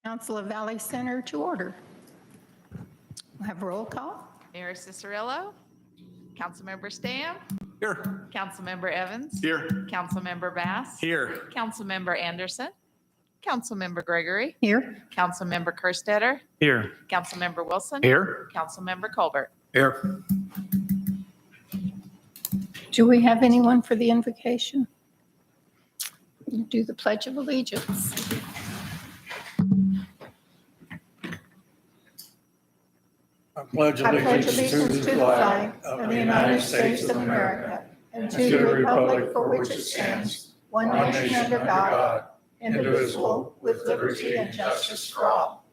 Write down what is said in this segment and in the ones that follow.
Council of Valley Center to order. We'll have roll call. Mayor Cicerillo, Councilmember Stam, Here. Councilmember Evans, Here. Councilmember Bass, Here. Councilmember Anderson, Councilmember Gregory, Here. Councilmember Kerstetter, Here. Councilmember Wilson, Here. Councilmember Colbert. Here. Do we have anyone for the invocation? Do the Pledge of Allegiance. I pledge I pledge allegiance to the flag of the United States of America and to the republic for which it stands, one one nation nation under under God, God, indivisible, with liberty and justice for all.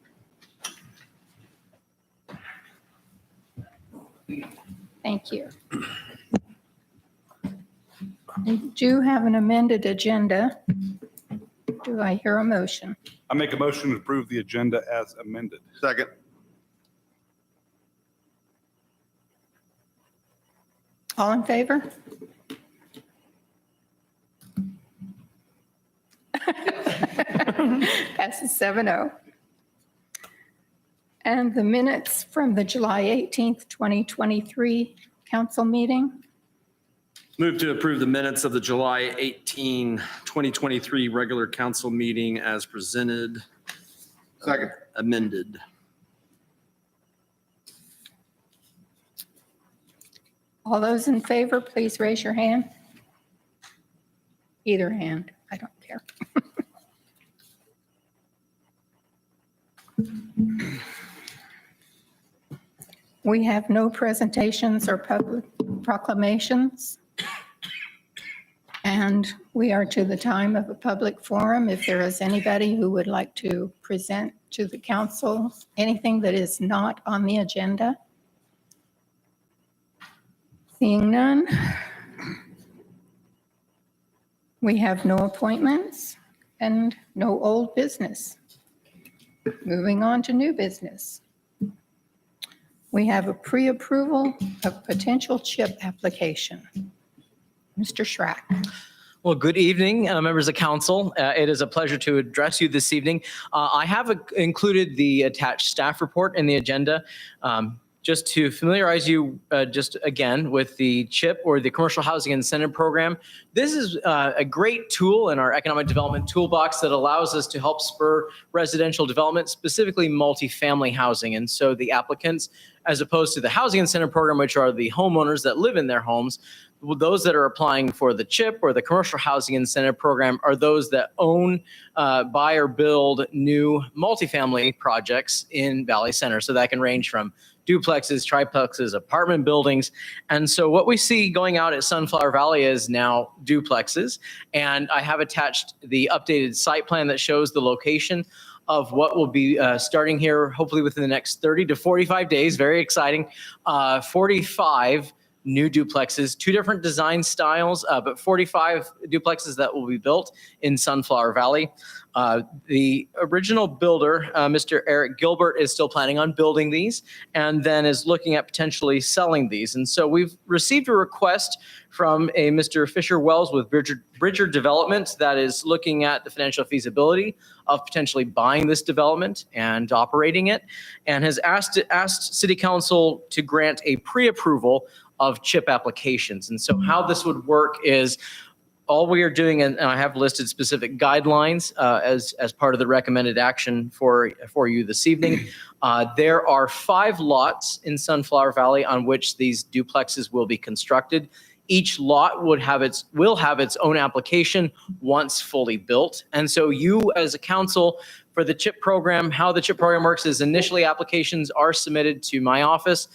Thank you. We do have an amended agenda. Do I hear a motion? I make a motion to approve the agenda as amended. Second. All in favor? Passes 7-0. And the minutes from the July 18th, 2023 council meeting. Move to approve the minutes of the July 18, 2023 regular council meeting as presented. Second. Amended. All those in favor, please raise your hand. Either hand, I don't care. We have no presentations or public proclamations. And we are to the time of a public forum. If there is anybody who would like to present to the council anything that is not on the agenda. Seeing none. We have no appointments and no old business. Moving on to new business. We have a pre-approval of potential CHIP application. Mr. Schrack. Well, good evening, members of council. It is a pleasure to address you this evening. I have included the attached staff report in the agenda. Just to familiarize you just again with the CHIP, or the Commercial Housing Incentive Program. This is a great tool in our economic development toolbox that allows us to help spur residential development, specifically multifamily housing. And so the applicants, as opposed to the Housing Incentive Program, which are the homeowners that live in their homes, those that are applying for the CHIP or the Commercial Housing Incentive Program are those that own, buy or build new multifamily projects in Valley Center. So that can range from duplexes, triplexes, apartment buildings. And so what we see going out at Sunflower Valley is now duplexes. And I have attached the updated site plan that shows the location of what will be starting here, hopefully within the next 30 to 45 days. Very exciting. 45 new duplexes, two different design styles, but 45 duplexes that will be built in Sunflower Valley. The original builder, Mr. Eric Gilbert, is still planning on building these and then is looking at potentially selling these. And so we've received a request from a Mr. Fisher Wells with Bridger Development that is looking at the financial feasibility of potentially buying this development and operating it, and has asked City Council to grant a pre-approval of CHIP applications. And so how this would work is all we are doing, and I have listed specific guidelines as part of the recommended action for you this evening. There are 5 lots in Sunflower Valley on which these duplexes will be constructed. Each lot will have its own application once fully built. And so you as a council, for the CHIP program, how the CHIP program works is initially applications are submitted to my office.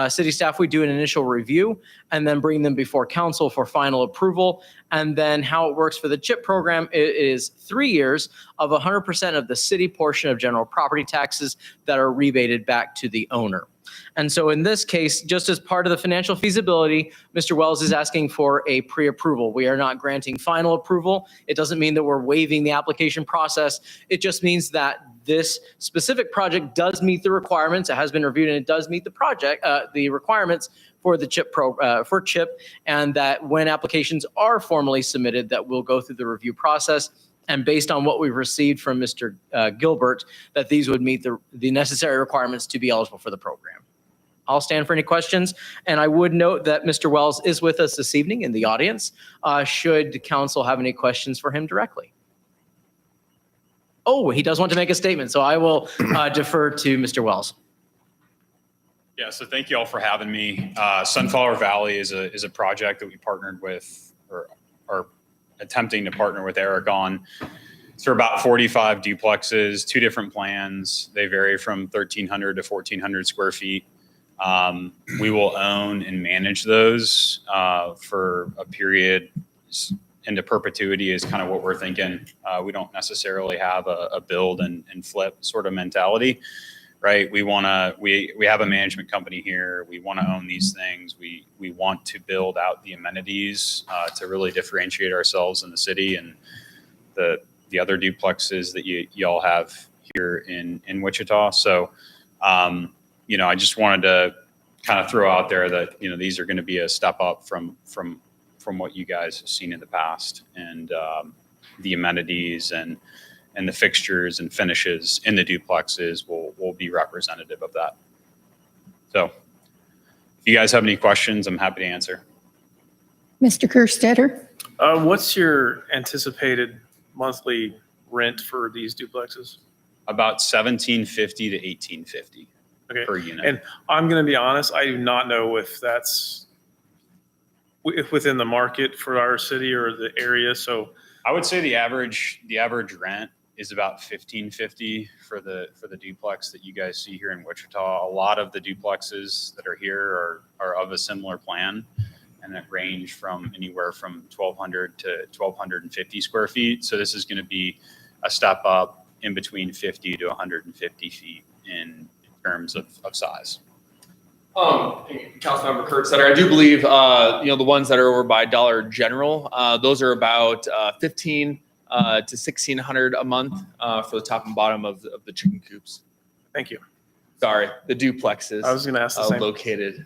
City staff, we do an initial review and then bring them before council for final approval. And then how it works for the CHIP program, it is 3 years of 100% of the city portion of general property taxes that are rebated back to the owner. And so in this case, just as part of the financial feasibility, Mr. Wells is asking for a pre-approval. We are not granting final approval. It doesn't mean that we're waiving the application process. It just means that this specific project does meet the requirements. It has been reviewed and it does meet the requirements for the CHIP and that when applications are formally submitted, that we'll go through the review process And based on what we've received from Mr. Gilbert, that these would meet the necessary requirements to be eligible for the program. I'll stand for any questions. And I would note that Mr. Wells is with us this evening in the audience. Should council have any questions for him directly? Oh, he does want to make a statement, so I will defer to Mr. Wells. Yeah, so thank you all for having me. Sunflower Valley is a project that we partnered with, or are attempting to partner with Eric on. It's for about 45 duplexes, 2 different plans. They vary from 1,300 to 1,400 square feet. We will own and manage those for a period into perpetuity is kind of what we're thinking. We don't necessarily have a build and flip sort of mentality, right? We have a management company here. We want to own these things. We want to build out the amenities to really differentiate ourselves in the city and the other duplexes that you all have here in Wichita. So, I just wanted to kind of throw out there that, these are going to be a step up from what you guys have seen in the past, and the amenities and the fixtures and finishes in the duplexes will be representative of that. So if you guys have any questions, I'm happy to answer. Mr. Kerstetter? What's your anticipated monthly rent for these duplexes? About $1,750 to $1,850 Okay. per unit. And I'm going to be honest, I do not know if that's within the market for our city or the area. So I would say the average rent is about $1,550 for the duplex that you guys see here in Wichita. A lot of the duplexes that are here are of a similar plan, and that range from anywhere from 1,200 to 1,250 square feet. So this is going to be a step up in between 50 to 150 feet in terms of size. Councilmember Kerstetter, I do believe, the ones that are over by Dollar General, those are about 1,500 to 1,600 a month for the top and bottom of the chicken coops. thank you. Sorry, the duplexes I was going to ask the same. located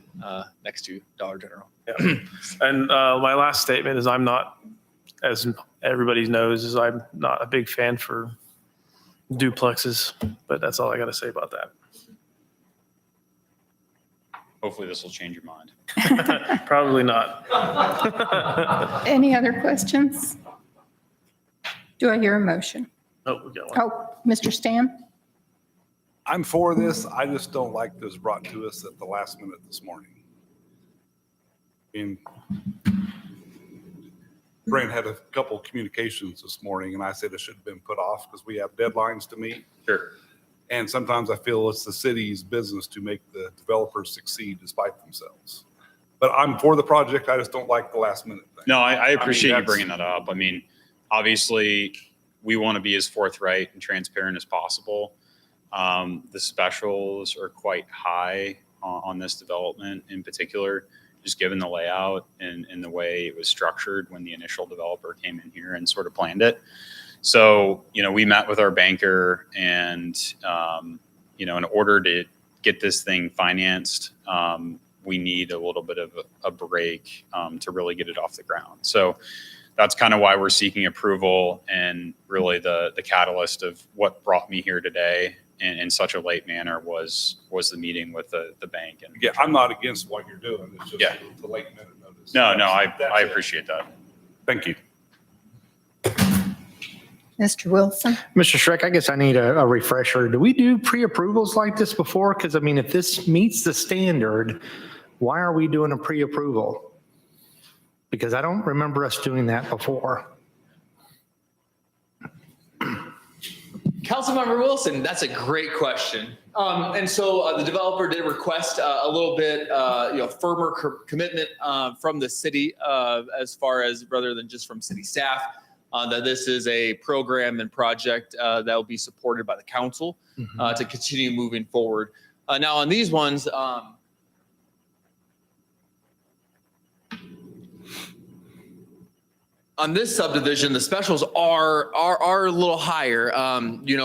next to Dollar General. Yeah. And my last statement is I'm not, as everybody knows, is I'm not a big fan for duplexes, but that's all I got to say about that. Hopefully this will change your mind. Probably not. Any other questions? Do I hear a motion? Oh, we got one. Oh, Mr. Stan? I'm for this. I just don't like this brought to us at the last minute this morning. And Brent had a couple communications this morning, and I said it should have been put off because we have deadlines to meet. Sure. And sometimes I feel it's the city's business to make the developers succeed despite themselves. But I'm for the project. I just don't like the last minute thing. No, I appreciate you that's- bringing that up. I mean, obviously, we want to be as forthright and transparent as possible. The specials are quite high on this development in particular, just given the layout and the way it was structured when the initial developer came in here and sort of planned it. So, we met with our banker and, in order to get this thing financed, we need a little bit of a break to really get it off the ground. So that's kind of why we're seeking approval, and really the catalyst of what brought me here today in such a late manner was the meeting with the bank. And Yeah, I'm not against what you're doing. It's just Yeah. the late minute notice. no, That's I it. appreciate that. Thank you. Mr. Wilson? Mr. Schreck, I guess I need a refresher. Do we do pre-approvals like this before? Because, if this meets the standard, why are we doing a pre-approval? Because I don't remember us doing that before. Councilmember Wilson, that's a great question. And so the developer did request a little bit, firmer commitment from the city as far as rather than just from city staff, that this is a program and project that will be supported by the council to continue moving forward. Now on these ones, on this subdivision, the specials are a little higher.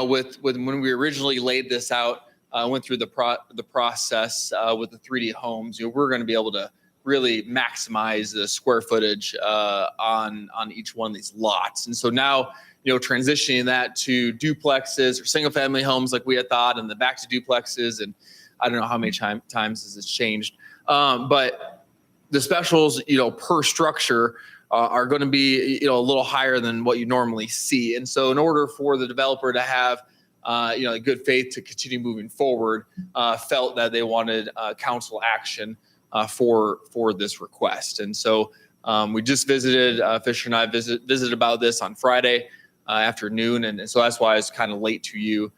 With when we originally laid this out, went through the process with the 3D homes, we're going to be able to really maximize the square footage on each one of these lots. And so now transitioning that to duplexes or single family homes like we had thought, and then back to duplexes. And I don't know how many times this has changed. But the specials, per structure are going to be, a little higher than what you normally see. And so in order for the developer to have, good faith to continue moving forward, felt that they wanted council action for this request. And so we just visited, Fisher and I visited about this on Friday afternoon. And so that's why it's kind of late to you.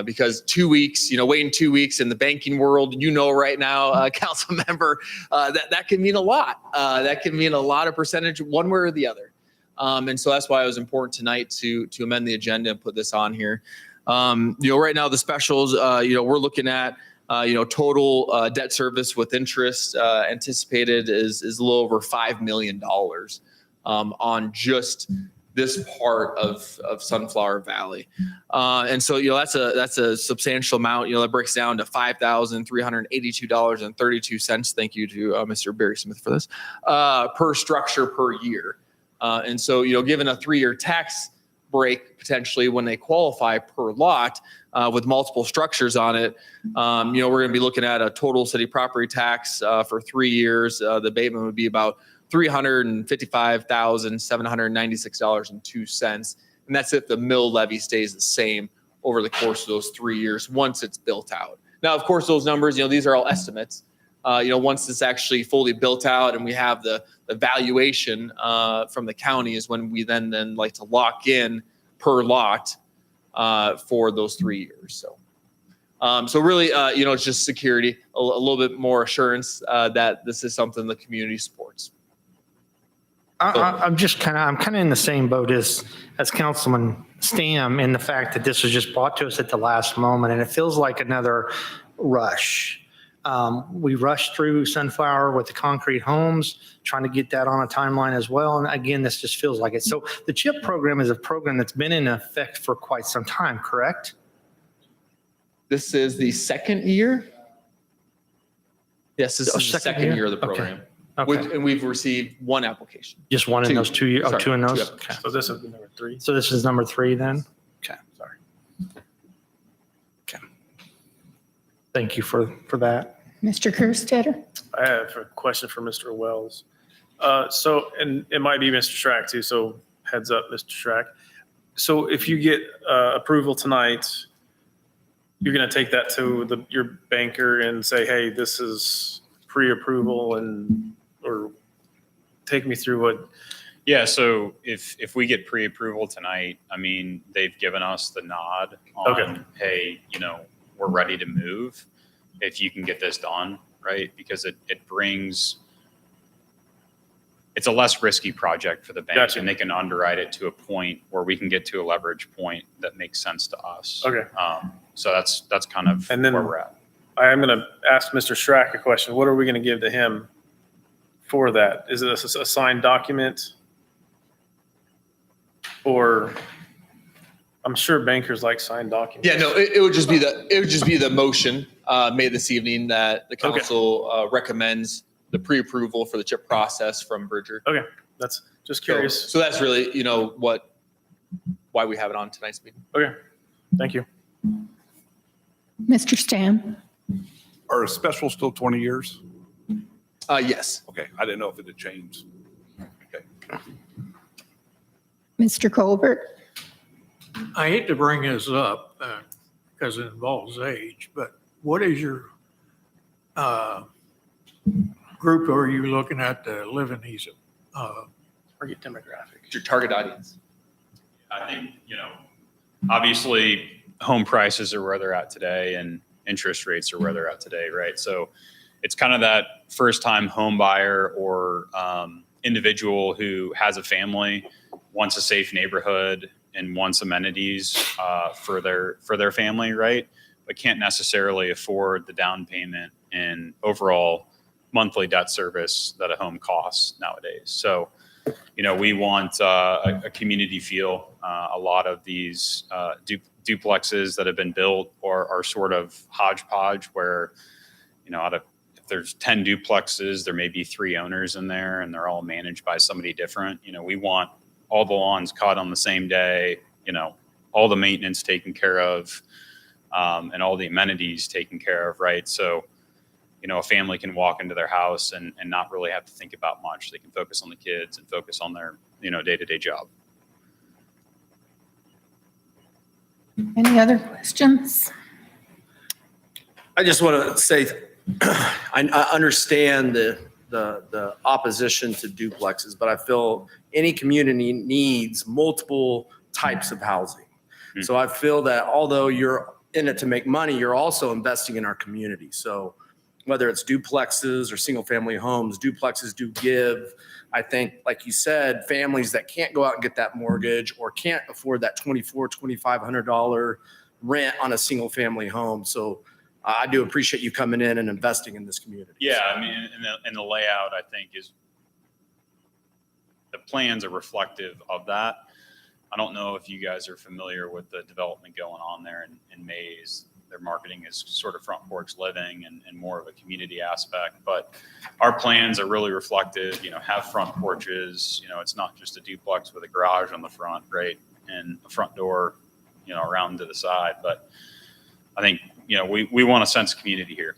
Because 2 weeks, waiting 2 weeks in the banking world, right now, council member, that can mean a lot. That can mean a lot of percentage one way or the other. And so that's why it was important tonight to amend the agenda and put this on here. Right now the specials, we're looking at, total debt service with interest anticipated is a little over $5 million on just this part of Sunflower Valley. And so, that's a substantial amount, that breaks down to $5,382.32. Thank you to Mr. Barry Smith for this, per structure per year. And so, given a 3-year tax break potentially when they qualify per lot with multiple structures on it, we're going to be looking at a total city property tax for 3 years. The abatement would be about $355,796.02. And that's if the mill levy stays the same over the course of those 3 years once it's built out. Now, of course, those numbers, these are all estimates. Once it's actually fully built out and we have the valuation from the county is when we then like to lock in per lot for those 3 years. So really, it's just security, a little bit more assurance that this is something the community supports. I'm kind of in the same boat as Councilman Stam in the fact that this was just brought to us at the last moment, and it feels like another rush. We rushed through Sunflower with the concrete homes, trying to get that on a timeline as well. And again, this just feels like it. So the CHIP program is a program that's been in effect for quite some time, correct? This is the second year. Yes, this is the second year of the program. Okay. And we've received one application. Just one in those 2 years? Oh, Sorry, two in those? two Okay. So this is number 3. So this is number 3 then? Okay. Sorry. Okay. Thank you for that. Mr. Kerstetter? I have a question for Mr. Wells. And it might be Mr. Schrack too, so heads up, Mr. Schrack. So if you get approval tonight, you're going to take that to your banker and say, hey, this is pre-approval, or take me through what. Yeah, so if we get pre-approval tonight, they've given us the nod on, hey, we're ready to move. If you can get this done, right? Because it's a less risky project for the bank. Gotcha. And they can underwrite it to a point where we can get to a leverage point that makes sense to us. Okay. So that's kind of And then- where we're at. I am going to ask Mr. Schrack a question. What are we going to give to him for that? Is it a signed document? Or I'm sure bankers like signed documents. Yeah, no, it would just be the motion made this evening that the council recommends the pre-approval for the CHIP process from Bridger. Okay, that's just curious. So that's really, why we have it on tonight's meeting. Okay, thank you. Mr. Stam? Are specials still 20 years? Yes. Okay, I didn't know if it had changed. Okay. Mr. Colbert? I hate to bring this up because it involves age, but what is your group are you looking at to live in these? Target demographic. Your target audience. I think, obviously home prices are where they're at today and interest rates are where they're at today, right? So it's kind of that first time home buyer or individual who has a family, wants a safe neighborhood and wants amenities for their family, right? But can't necessarily afford the down payment and overall monthly debt service that a home costs nowadays. So, we want a community feel. A lot of these duplexes that have been built are sort of hodgepodge where, if there's 10 duplexes, there may be 3 owners in there and they're all managed by somebody different. We want all the lawns cut on the same day, all the maintenance taken care of, and all the amenities taken care of, right? So, a family can walk into their house and not really have to think about much. They can focus on the kids and focus on their, day-to-day job. Any other questions? I just want to say, I understand the opposition to duplexes, but I feel any community needs multiple types of housing. So I feel that although you're in it to make money, you're also investing in our community. So whether it's duplexes or single family homes, duplexes do give, I think, like you said, families that can't go out and get that mortgage or can't afford that $2,500 rent on a single family home. So I do appreciate you coming in and investing in this community. Yeah, I mean, and the layout, I think, is the plans are reflective of that. I don't know if you guys are familiar with the development going on there in Mays. Their marketing is sort of front porch living and more of a community aspect, but our plans are really reflective, have front porches, it's not just a duplex with a garage on the front, right? And a front door, around to the side, but I think, we want a sense of community here.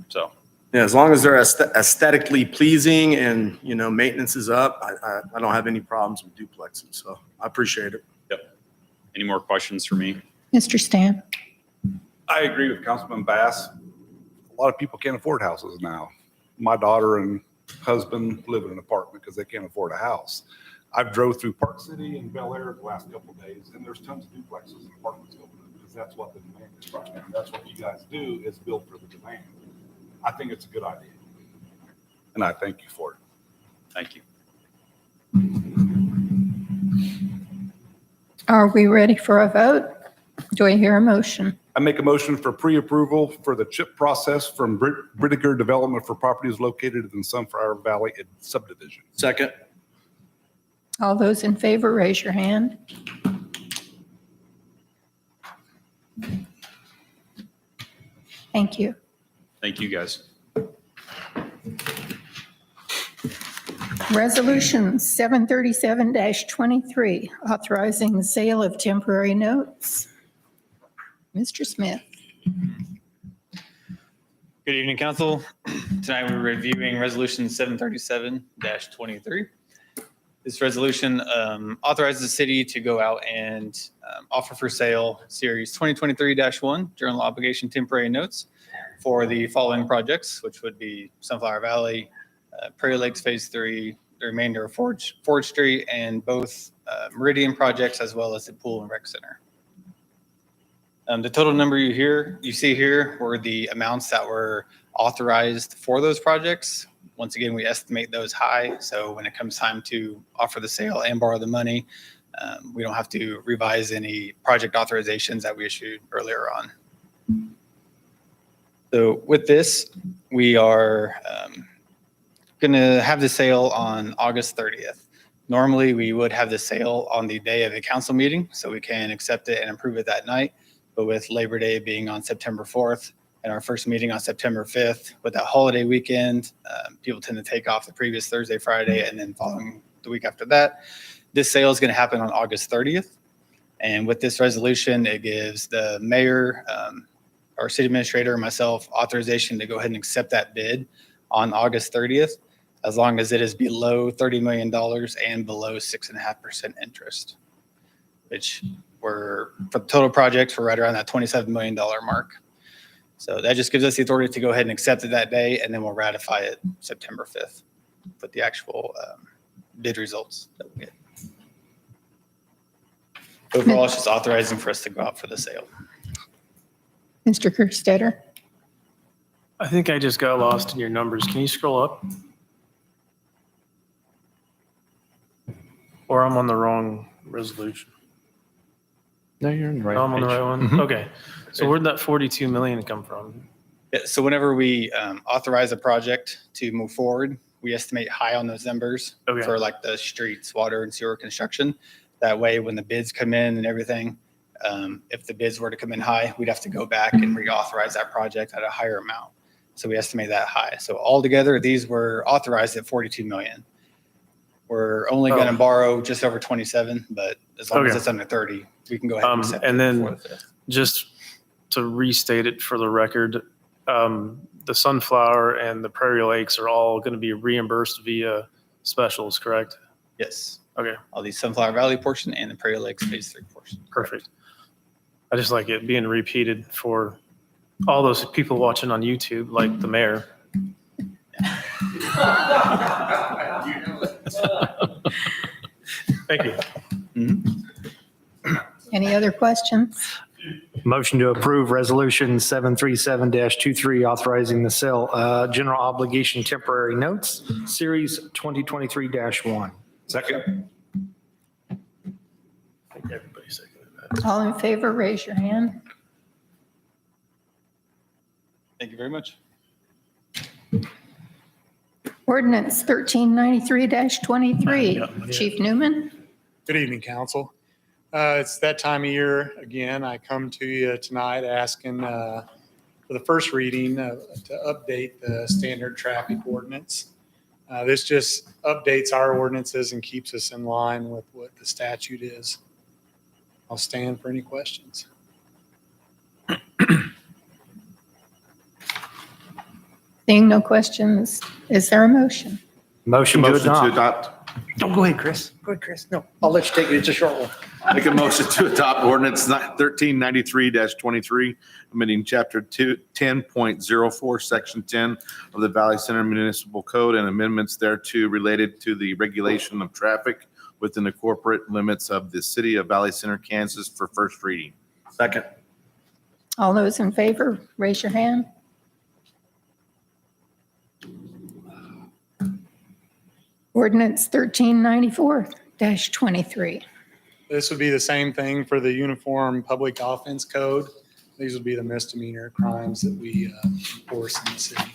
So. Yeah, as long as they're aesthetically pleasing and, maintenance is up, I don't have any problems with duplexes. So I appreciate it. Yep. Any more questions for me? Mr. Stan? I agree with Councilman Bass. A lot of people can't afford houses now. My daughter and husband live in an apartment because they can't afford a house. I've drove through Park City and Bel Air the last couple of days, and there's tons of duplexes and apartments going up because that's what the demand is right now. And that's what you guys do, is build for the demand. I think it's a good idea. And I thank you for it. Thank you. Are we ready for a vote? Do I hear a motion? I make a motion for pre-approval for the CHIP process from Brittager Development for properties located in Sunflower Valley subdivision. Second. All those in favor, raise your hand. Thank you. Thank you, guys. Resolution 737-23, authorizing the sale of temporary notes. Mr. Smith. Good evening, council. Tonight we're reviewing resolution 737-23. This resolution authorizes the city to go out and offer for sale series 2023-1 journal obligation temporary notes for the following projects, which would be Sunflower Valley, Prairie Lakes Phase 3, the remainder of Ford Street, and both Meridian projects, as well as the pool and rec center. The total number you see here were the amounts that were authorized for those projects. Once again, we estimate those high, so when it comes time to offer the sale and borrow the money, we don't have to revise any project authorizations that we issued earlier on. So with this, we are going to have the sale on August 30th. Normally, we would have the sale on the day of the council meeting, so we can accept it and approve it that night. But with Labor Day being on September 4th and our first meeting on September 5th, with that holiday weekend, people tend to take off the previous Thursday, Friday, and then following the week after that. This sale is going to happen on August 30th. And with this resolution, it gives the mayor, our city administrator, and myself authorization to go ahead and accept that bid on August 30th, as long as it is below $30 million and below 6.5% interest, which for the total projects, we're right around that $27 million mark. So that just gives us the authority to go ahead and accept it that day, and then we'll ratify it September 5th with the actual bid results that we get. Overall, it's just authorizing for us to go out for the sale. Mr. Kerstetter. I think I just got lost in your numbers. Can you scroll up? Or I'm on the wrong resolution. No, you're in the right No, I'm on the page. right one? Mhm. Okay. So where'd that 42 million come from? Yeah, so whenever we authorize a project to move forward, we estimate high on those numbers Okay. for like the streets, water, and sewer construction. That way, when the bids come in and everything, if the bids were to come in high, we'd have to go back and reauthorize that project at a higher amount. So we estimate that high. So altogether, these were authorized at 42 million. We're only going to Oh. borrow just over 27, but as long as Okay. it's under 30, we can go ahead and accept it And then before the 5th. just to restate it for the record, the Sunflower and the Prairie Lakes are all going to be reimbursed via specials, correct? Yes. Okay, All the Sunflower Valley portion and the Prairie Lakes Phase 3 portion. perfect. I just like it being repeated for all those people watching on YouTube, like the mayor. Thank you. Any other questions? Motion to approve Resolution 737-23, authorizing the sale, general obligation temporary notes, Series 2023-1. Second. I think everybody seconded that. All in favor, raise your hand. Thank you very much. Ordinance 1393-23. Chief Newman? Good evening, council. It's that time of year again. I come to you tonight asking for the first reading to update the standard traffic ordinance. This just updates our ordinances and keeps us in line with what the statute is. I'll stand for any questions. Seeing no questions, is there a motion? Motion to adopt. adopt. Oh, go ahead, Chris. Go ahead, Chris. No, I'll let you take it. It's a short one. Make a motion to adopt ordinance 1393-23, amending chapter 10.04, section 10 of the Valley Center Municipal Code and amendments thereto related to the regulation of traffic within the corporate limits of the city of Valley Center, Kansas for first reading. Second. All those in favor, raise your hand. Ordinance 1394-23. This would be the same thing for the Uniform Public Offense Code. These would be the misdemeanor crimes that we enforce in the city.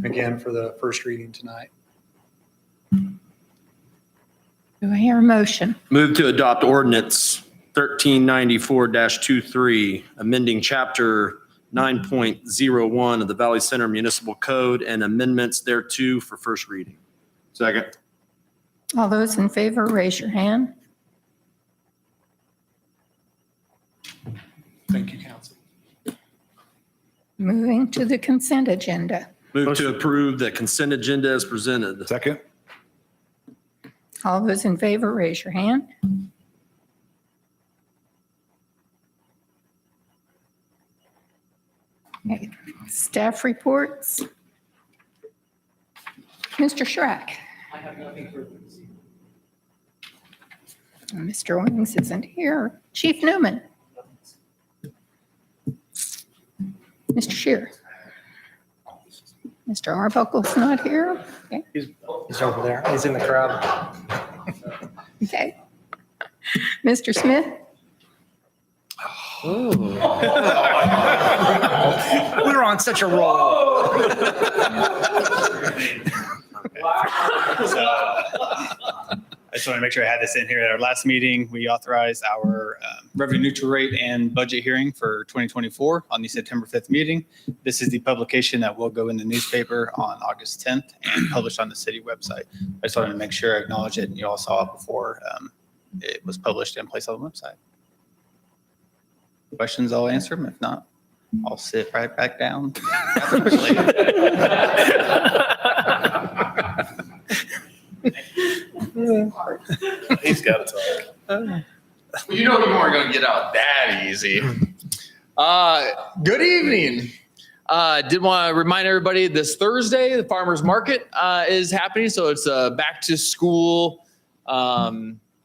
Again, for the first reading tonight. Do I hear a motion? Move to adopt ordinance 1394-23, amending chapter 9.01 of the Valley Center Municipal Code and amendments thereto for first reading. Second. All those in favor, raise your hand. Thank you, council. Moving to the consent agenda. Move to approve the consent agenda as presented. Second. All those in favor, raise your hand. Okay, staff reports. Mr. Schrack. I have nothing further to say. Mr. Owings isn't here. Chief Newman. Mr. Shear. Mr. Arbuckle's not here. Okay. He's over there. He's in the crowd. Okay. Mr. Smith. We were on such a roll. So, I just want to make sure I had this in here. At our last meeting, we authorized our revenue neutral rate and budget hearing for 2024 on the September 5th meeting. This is the publication that will go in the newspaper on August 10th and published on the city website. I just wanted to make sure I acknowledge it. You all saw it before it was published and placed on the website. Questions, I'll answer them. If not, I'll sit right back down. He's got to talk. You know you weren't going to get out that easy. Good evening. Did want to remind everybody this Thursday, the farmers market is happening. So it's a back to school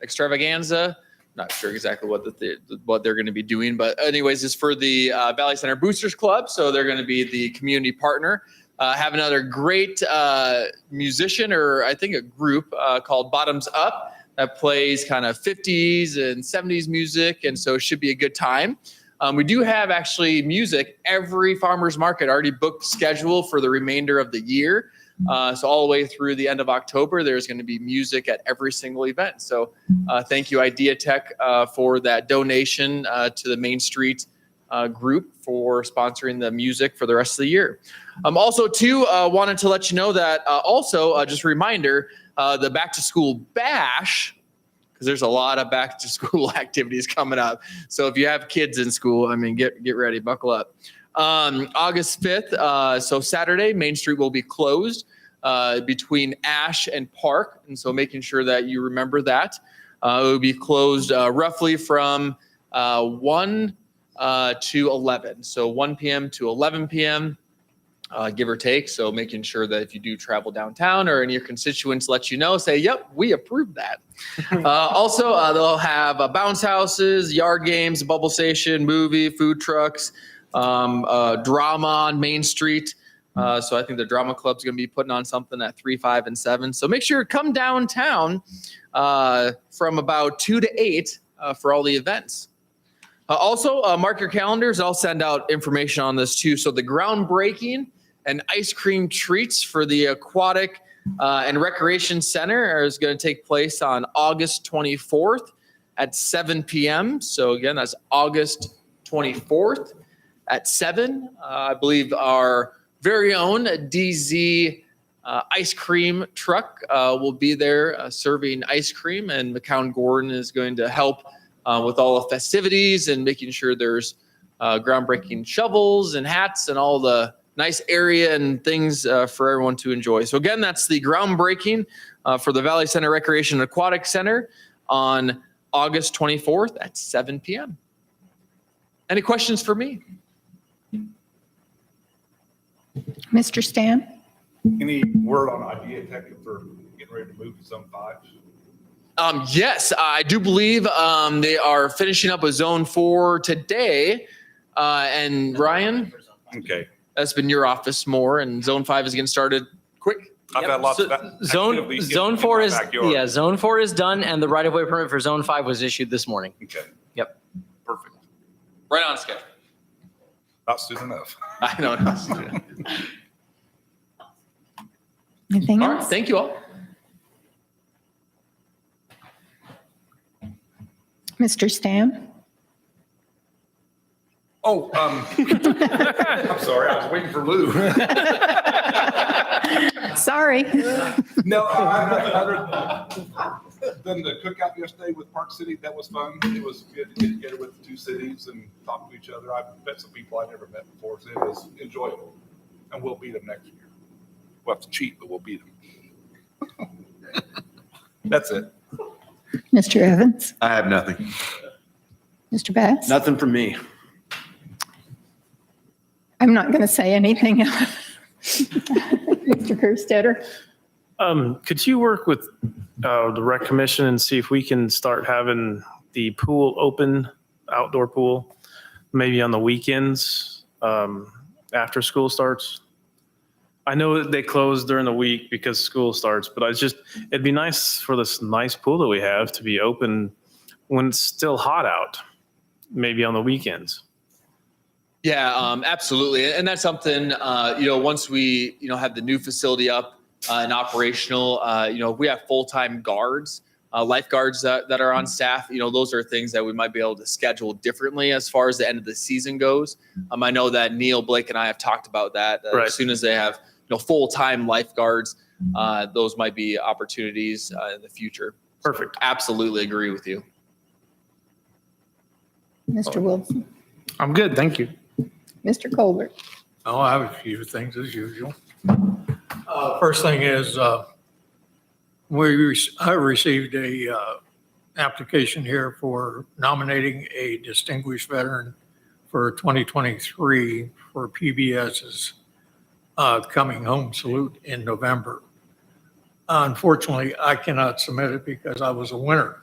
extravaganza. Not sure exactly what they're going to be doing, but anyways, it's for the Valley Center Boosters Club. So they're going to be the community partner. Have another great musician, or I think a group called Bottoms Up, that plays kind of 50s and 70s music. And so it should be a good time. We do have actually music every farmer's market already booked schedule for the remainder of the year. So all the way through the end of October, there's going to be music at every single event. So thank you, Idea Tech, for that donation to the Main Street group for sponsoring the music for the rest of the year. Also, too, wanted to let you know that just a reminder, the back to school bash, because there's a lot of back to school activities coming up. So if you have kids in school, I mean, get ready, buckle up. August 5th, so Saturday, Main Street will be closed between Ash and Park. And so making sure that you remember that. It will be closed roughly from 1 to 11. So 1 p.m. to 11 p.m., give or take. So making sure that if you do travel downtown or any of your constituents let you know, say, yep, we approve that. Also, they'll have bounce houses, yard games, bubble station, movie, food trucks, drama on Main Street. So I think the drama club's going to be putting on something at 3, 5, and 7. So make sure to come downtown from about 2 to 8 for all the events. Also, mark your calendars. I'll send out information on this too. So the groundbreaking and ice cream treats for the Aquatic and Recreation Center is going to take place on August 24th at 7 p.m. So again, that's August 24th at 7. I believe our very own DZ ice cream truck will be there serving ice cream, and McCown Gordon is going to help with all the festivities and making sure there's groundbreaking shovels and hats and all the nice area and things for everyone to enjoy. So again, that's the groundbreaking for the Valley Center Recreation and Aquatic Center on August 24th at 7 p.m. Any questions for me? Mr. Stan? Any word on Idea Tech if they're getting ready to move to Zone 5? Yes, I do believe they are finishing up with Zone 4 today. And Ryan, Okay. that's been your office more, and Zone 5 is getting started quick. I've had lots of Zone activity Zone in 4 my is backyard. Zone 4 is done, and the right-of-way permit for Zone 5 was issued this morning. Okay. Yep. Perfect. Right on schedule. Not soon enough. I know. Anything All right, else? thank you all. Mr. Stan? Oh, I'm sorry. I was waiting for Lou. Sorry. No, I have nothing other than the cookout yesterday with Park City. That was fun. It was good to get together with the two cities and talk to each other. I met some people I never met before, so it was enjoyable. And we'll beat them next year. We'll have to cheat, but we'll beat them. That's it. Mr. Evans? I have nothing. Mr. Bass? Nothing from me. I'm not going to say anything else. Mr. Kerstetter? Could you work with the rec commission and see if we can start having the pool open, outdoor pool, maybe on the weekends after school starts? I know that they close during the week because school starts, but it'd be nice for this nice pool that we have to be open when it's still hot out, maybe on the weekends. Yeah, absolutely. And that's something, once we, have the new facility up and operational, if we have full-time guards, lifeguards that are on staff, those are things that we might be able to schedule differently as far as the end of the season goes. I know that Neil, Blake, and I have talked about that. Right. As soon as they have, full-time lifeguards, those might be opportunities in the future. Perfect. Absolutely agree with you. Mr. Wilson? I'm good, thank you. Mr. Colbert? Oh, I have a few things as usual. First thing is, I received a application here for nominating a distinguished veteran for 2023 for PBS's coming home salute in November. Unfortunately, I cannot submit it because I was a winner.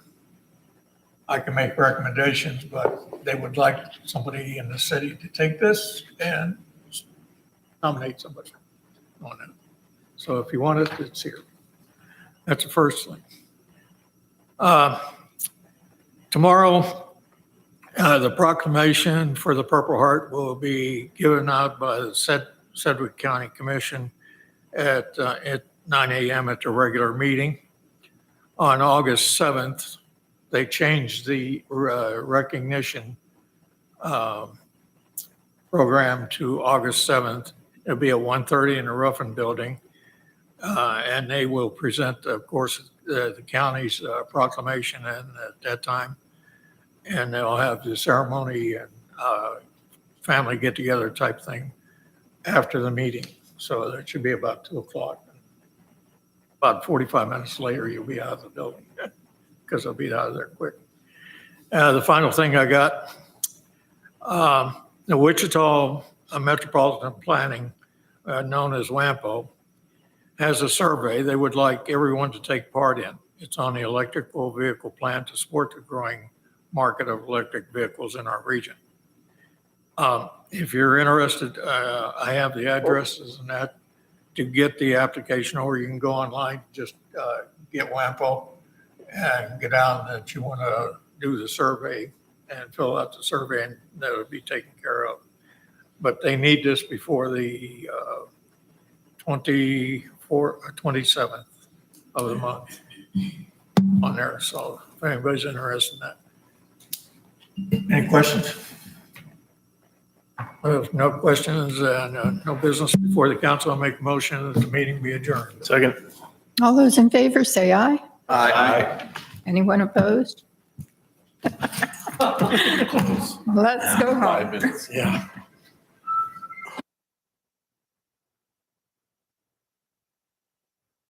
I can make recommendations, but they would like somebody in the city to take this and nominate somebody on it. So if you want it, it's here. That's the first thing. Tomorrow, the proclamation for the Purple Heart will be given out by the Sedgwick County Commission at 9 a.m. at the regular meeting. On August 7th, they changed the recognition program to August 7th. It'll be at 1:30 in the Ruffin Building. And they will present, of course, the county's proclamation and at that time. And they'll have the ceremony and family get-together type thing after the meeting. So that should be about 2:00. About 45 minutes later, you'll be out of the building because they'll be out of there quick. The final thing I got, the Wichita Metropolitan Planning, known as WAMPO, has a survey they would like everyone to take part in. It's on the electrical vehicle plan to support the growing market of electric vehicles in our region. If you're interested, I have the addresses and that to get the application, or you can go online, just get WAMPO and get down that you want to do the survey and fill out the survey, and that would be taken care of. But they need this before the 27th of the month on there. So if anybody's interested in that. Any questions? If no questions and no business before the council, I'll make a motion that the meeting be adjourned. Second. All those in favor say aye. Aye. Anyone opposed? Let's go home. Yeah.